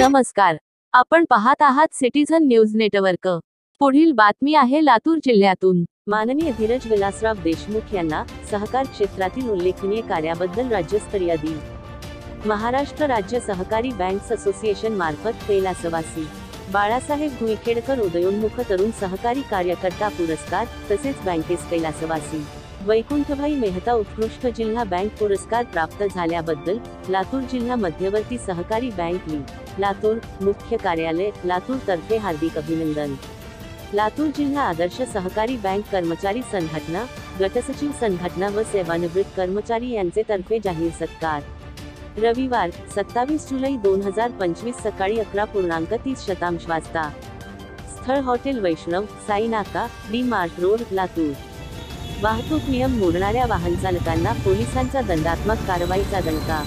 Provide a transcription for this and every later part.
नमस्कार, आपण पाहत आहात सिटीझन न्यूज नेटवर्क। पुढील बातमी आहे लातूर जिल्ह्यातून। माननीय धीरज विलासराव देशमुख यांना सहकार क्षेत्रातील उल्लेखनीय कार्याबद्दल राज्यस्तरीय दि. महाराष्ट्र राज्य सहकारी बँक्स असोसिएशन मार्फत कैलासवासी बाळासाहेब भुईखेडकर उदयोन्मुख तरुण सहकारी कार्यकर्ता पुरस्कार तसेच बँकेस कैलासवासी वैकुंठभाई मेहता उत्कृष्ट जिल्हा बँक पुरस्कार प्राप्त झाल्याबद्दल लातूर जिल्हा मध्यवर्ती सहकारी बँक लि. लातूर मुख्य कार्यालय लातूर तर्फे हार्दिक अभिनंदन। लातूर जिल्हा आदर्श सहकारी बँक कर्मचारी संघटना गटसचिव संघटना व सेवानिवृत्त कर्मचारी यांचे तर्फे जाहीर सत्कार। रविवार 27 जुलै 2025 सकाळी 11:30 वाजता। स्थळ हॉटेल वैष्णव साई नाका डी मार्ट रोड लातूर। वाहतूक नियम मोडणाऱ्या वाहन चालकांना पोलिसांचा दंडात्मक कारवाईचा दणका।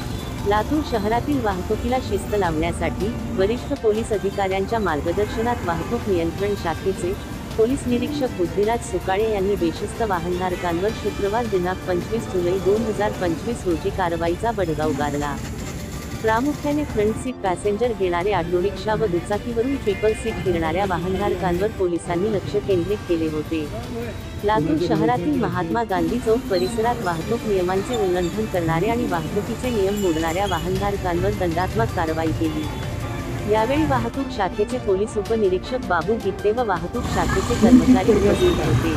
लातूर शहरातील वाहतुकीला शिस्त लावण्यासाठी वरिष्ठ पोलीस अधिकाऱ्यांच्या मार्गदर्शनात वाहतूक नियंत्रण शाखेचे पोलीस निरीक्षक बुद्धिराज सुकाळे यांनी बेशिस्त वाहनधारकांवर शुक्रवार दिनांक 25 जुलै 2025 रोजी कारवाईचा बडगा उगारला। प्रामुख्याने फ्रंट सीट पॅसेंजर घेणारे ऑटो रिक्षा व दुचाकीवरून ट्रिपल सीट फिरणाऱ्या वाहनधारकांवर पोलिसांनी लक्ष केंद्रित केले होते। लातूर शहरातील महात्मा गांधी चौक परिसरात वाहतूक नियमांचे उल्लंघन करणारे आणि वाहतुकीचे नियम मोडणाऱ्या वाहनधारकांवर दंडात्मक कारवाई केली। यावेळी वाहतूक शाखेचे पोलीस उपनिरीक्षक बाबू गित्ते व वाहतूक शाखेचे कर्मचारी उपस्थित होते।